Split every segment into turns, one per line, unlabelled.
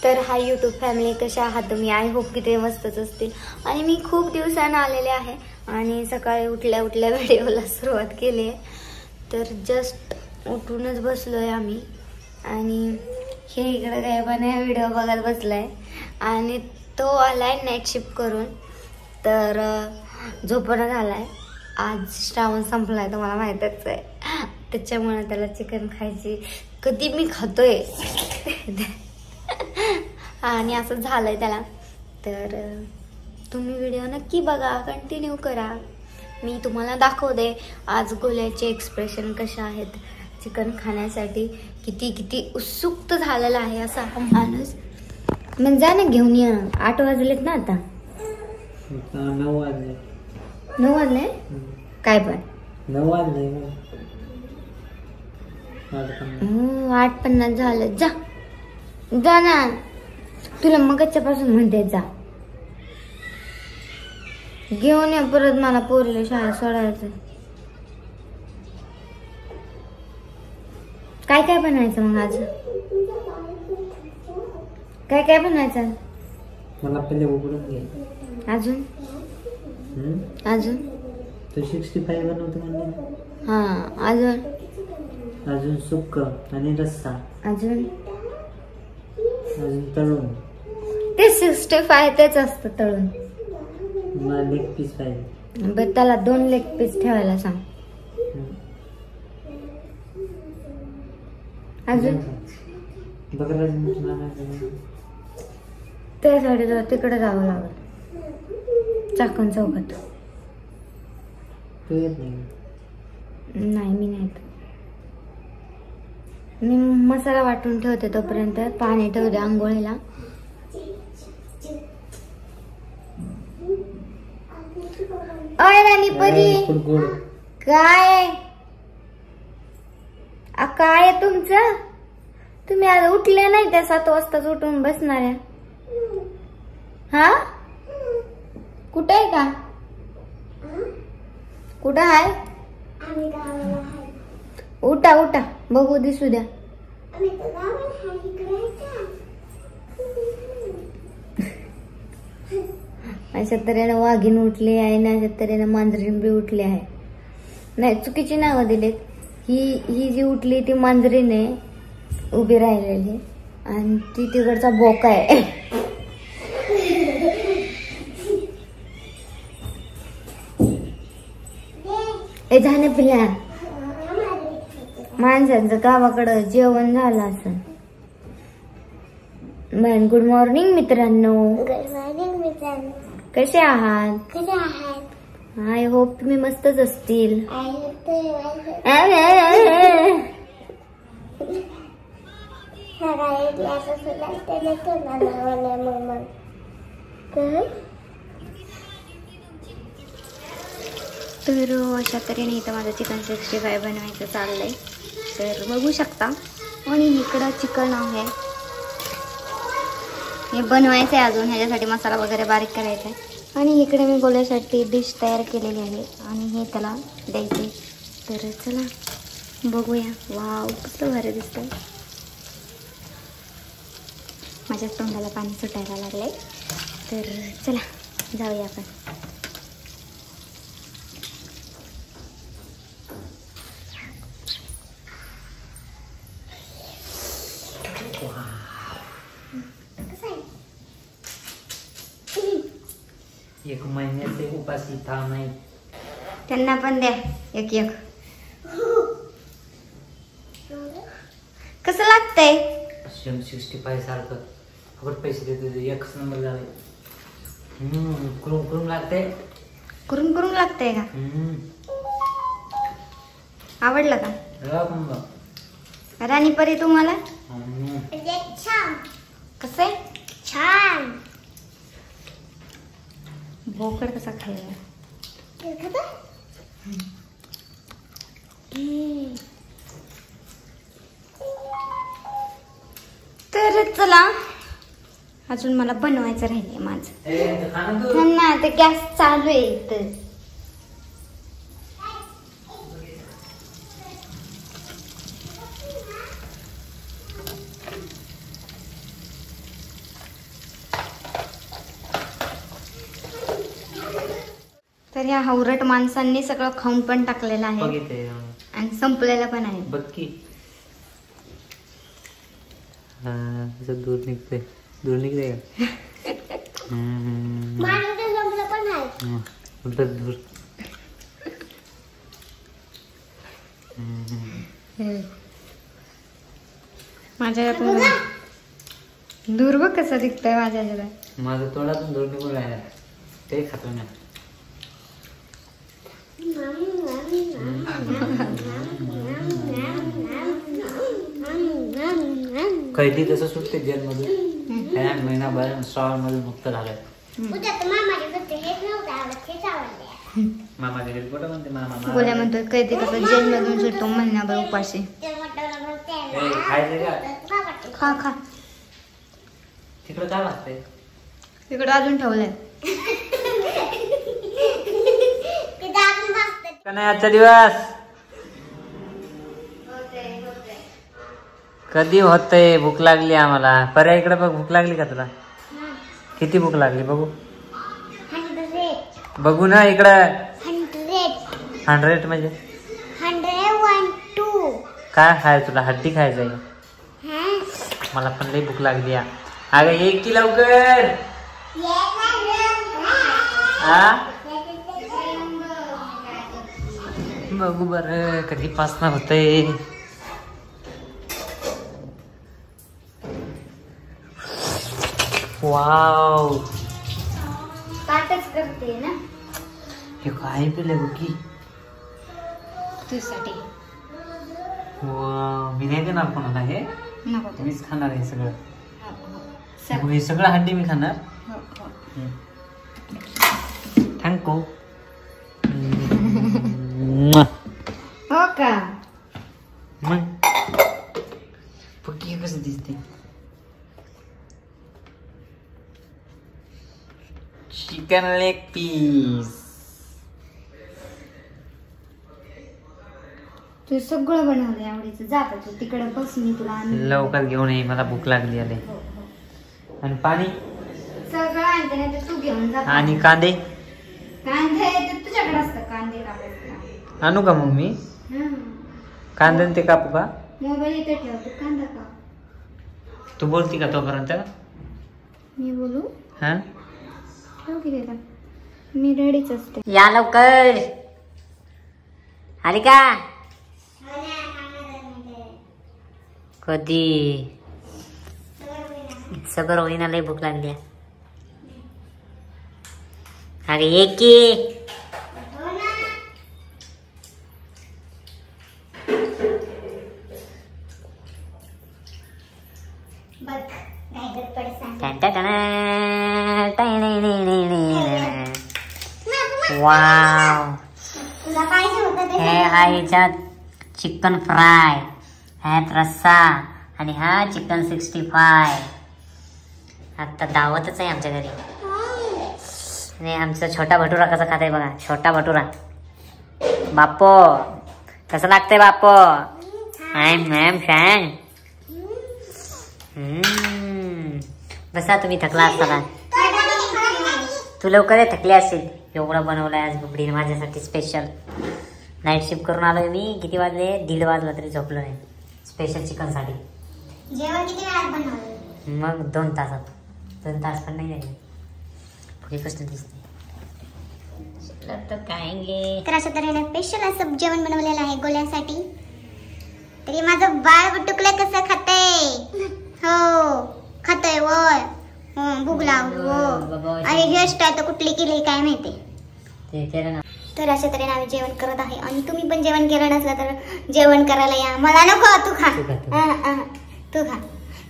तर hi YouTube family, कशा आहात तुम्ही? आय होप की ते मस्तच असतील. आणि मी खूप दिवसानं आलेले आहे आणि सकाळी उठल्या उठल्या व्हिडिओला सुरुवात केली आहे. तर जस्ट उठूनच बसलोय आम्ही आणि हे इकडे काय पण व्हिडिओ बघत बसलाय आणि तो आलाय नाईट शिफ्ट करून. तर झोपणं झालाय. आज श्रावण संपलाय, तुम्हाला माहीतच आहे. त्याच्यामुळे त्याला चिकन खायची कधी मी खातोय आणि असं झालंय त्याला. तर तुम्ही व्हिडिओ नक्की बघा, कंटिन्यू करा. मी तुम्हाला दाखवते आज गोल्याचे एक्सप्रेशन कशा आहेत चिकन खाण्यासाठी. किती किती उत्सुक झालेला आहे असा माणूस. मग जा ना घेऊन ये. 8 वाजलेत ना आता.
9 वाजले.
9 वाजले काय पण
9 वाजले.
8:50 झालं. जा जा ना, तुला मगच्या पासून म्हणते जा. घेऊन ये परत, मला पोरीला शाळेत सोडायचं. काय काय बनायचं मग आज? काय काय बनायचं?
मला पहिले उघडून घे.
अजून अजून
तू 65 बनवतो म्हणजे.
हा,
अजून सुक्क आणि रस्सा.
अजून
तळून.
ते 65 तेच असतं तळून.
मला लेग पीस पाहिजे.
बरं, त्याला 2 लेग पीस ठेवायला सांग. अजून त्यासाठी तिकडे जावं लागत, चाकण चौकात. नाही, मी नाही. मी मसाला वाटून ठेवते, तोपर्यंत पाणी ठेवते आंघोळीला. अय राणी परी, काय काय तुमचं? तुम्ही आज उठले नाही त्या 7 वाजताच उठून बसणाऱ्या. हा, कुठं आहे का? कुठं आहे? उठा उठा, बघू दिसू द्या. अशा तऱ्हेने वाघीण उठली आहे ना, अशा तऱ्हेने मांजरीण बी उठली आहे. नाही, चुकीची नावं दिलीत. ही जी उठली ती मांजरीण आहे उभी राहिलेली, आणि ती तिकडचा बोका आहे. ए झालं पिल्या, माणसांचं गावाकडं जेवण झालं असं. गुड मॉर्निंग मित्रांनो.
गुड मॉर्निंग मित्रांनो.
कसे आहात?
कसे आहात?
आय होप तुम्ही मस्तच असतील. तर अशा तऱ्हेने इथं माझं चिकन 65 बनवायचं चाललंय. तर बघू शकता. आणि इकडं चिकन आहे, हे बनवायचं आहे अजून. ह्याच्यासाठी मसाला वगैरे बारीक करायचा आहे. आणि इकडे मी गोल्यासाठी डिश तयार केलेली आहे आणि हे त्याला द्यायचे. तर चला बघूया. वाव, कसं भारी दिसतंय. माझ्या तोंडाला पाणी सुटायला लागलंय. तर चला जाऊया आपण.
एक महिन्याचे उपाशी थांब नाही.
त्यांना पण द्या एक एक. कसं लागतंय?
65 सारखं फुकट पैसे देतो. एकच नंबर झाले. कुरुम लागते.
कुरुम लागतंय का? आवडलं का? राणी परी तुम्हाला
छान.
कसं आहे?
छान.
बोकड कसा खाल्ला? तर चला, अजून मला बनवायचं राहिले माझं. ना ते गॅस चालू आहे इथं. तर या हावरट माणसांनी सगळं खाऊन पण टाकलेलं आहे
बघितले
आणि संपलेलं पण आहे.
बघ की दूर निघते का
माझं जमलं पण आहे.
उलट दूर
माझ्या दूर बघ कसं दिसतंय माझ्या जरा.
माझं तोंडातून दूर निघून राहिला ते खातो ना. कैदी तसं सुटते जेलमधून महिनाभर श्रावणमधून मुक्त झालाय.
उद्या तर मामाचे घरचे हेच नव्हतं आवडत, हेच आवडले.
मामाच्या घरी कुठं म्हणते मामा
गोल्या म्हणतोय कैदी कसं जेल मधून सुटतो महिनाभर उपाशी.
ते म्हटलं मग त्याला
ए, खायचं का
आवडते.
खा खा.
तिकडं काय वाजतंय
तिकडं अजून ठेवलंय.
ते दाबून बसतात.
का नाही आजचा दिवस कधी होतंय. भूक लागली आम्हाला. पर्याय इकडे बघ. भूक लागली का तुला? किती भूक लागली बघू.
100
बघू ना इकडं.
100
100 म्हणजे
112
काय खायचं तुला? हड्डी खायचंय का?
हां
मला पण लई भूक लागली या. अगं ये की लवकर. हा बघू बर कधीपासनं होतंय. वाव
ताटच करते ना
हे काय पिलंय बघ की.
तुझ्यासाठी.
वाव मी नाही देणार कोणाला हे.
नको ते.
मीच खाणार हे सगळं.
सग-
हे सगळं हड्डी मी खाणार.
हो, हो.
थँक्यू.
हो का.
मग बघ कसं दिसते. Chicken leg piece.
तू सगळं बनवलंय आवडीचं. जात तू तिकडे बस, मी तुला आणून-
लवकर घेऊन ये मला भूक लागली आले.
हो, हो.
आणि पाणी
सगळं आणते नाही तर तू घेऊन जा.
आणि कांदे
कांदे ते तुझ्याकडे असतं. कांदे कापायचं.
आणू का मग मी?
हं.
कांदे ते कापू का?
मोबाईल इथे ठेव, तू कांदा का.
तू बोलती का तोपर्यंत?
मी बोलू?
हा
ठेव की तिथं. मी रेडीच असते.
या लवकर. आली का? कधी सगळं होईना लय भूक लागली. अरे ये की. वाव
तुला पाहिजे होतं ते
हे आहे ह्याच्यात चिकन फ्राय, ह्यात रस्सा आणि हा चिकन 65. आता दावतच आहे आमच्या घरी. आणि आमचा छोटा भटुरा कसा खात आहे बघा. छोटा भटुरा. बाप्पो कसं लागतंय बाप्पो? Ma'am fan. बसा तुम्ही थकला असताना. तू लवकर थकली असेल. एवढं बनवलंय आज बुबडीने माझ्यासाठी स्पेशल. नाईट शिफ्ट करून आलोय मी. किती वाजले? 1:30 वाजला तरी झोपलो नाही. स्पेशल चिकन साठी.
जेवण किती वेळात बनवलं?
मग 2 तासात. 2 तास पण नाही झाले. पुढे कसं दिसते तर काय गे.
तर अशा तऱ्हेने स्पेशल असं जेवण बनवलेलं आहे गोल्यासाठी. तरी माझं बाळ बुटुकलं कसं खातंय. हो खातंय वय. भूक लागली हो. आणि हेअरस्टाईल तर कुठली केली काय माहिती.
ते केलं ना.
तर अशा तऱ्हेने आम्ही जेवण करत आहे. आणि तुम्ही पण जेवण केलं नसलं तर जेवण करायला या. मला नको. तू खा. तू खा.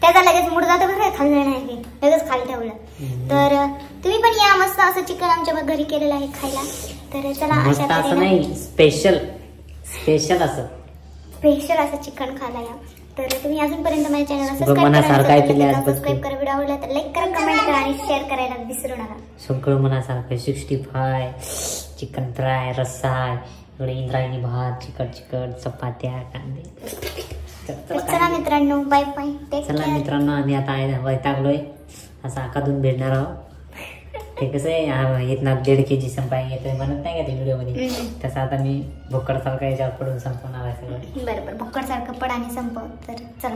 त्याचा लगेच मूड जातो बरं. खाल्लं नाही लगेच खाली ठेवलं. तर तुम्ही पण या. मस्त असं चिकन आमच्या घरी केलेलं आहे खायला. तर चला अशा तऱ्हेने
स्पेशल असं
चिकन खायला या. तर तुम्ही अजूनपर्यंत माझ्या चॅनलला सबस्क्राईब करा. व्हिडिओ आवडला तर लाईक करा, कमेंट करा आणि शेअर करायला विसरू नका.
सगळं मनासारखं 65 चिकन फ्राय, रस्सा, इकडे इंद्रायणी भात, चिकट चपात्या, कांदे.
तर चला मित्रांनो, बाय बाय.
चला मित्रांनो, आम्ही आता वैतागलोय. असा अकादून भेटणार आहोत. ते कसं आहे इथनं 1.5 kg संपाय येतं म्हणत नाही का ते व्हिडिओमध्ये, तसं आता मी भुक्कडसारखं याच्यावर पडून संपवणार आहे सगळं.
बरं भुक्कड सारखं पड आणि संपव. तर चला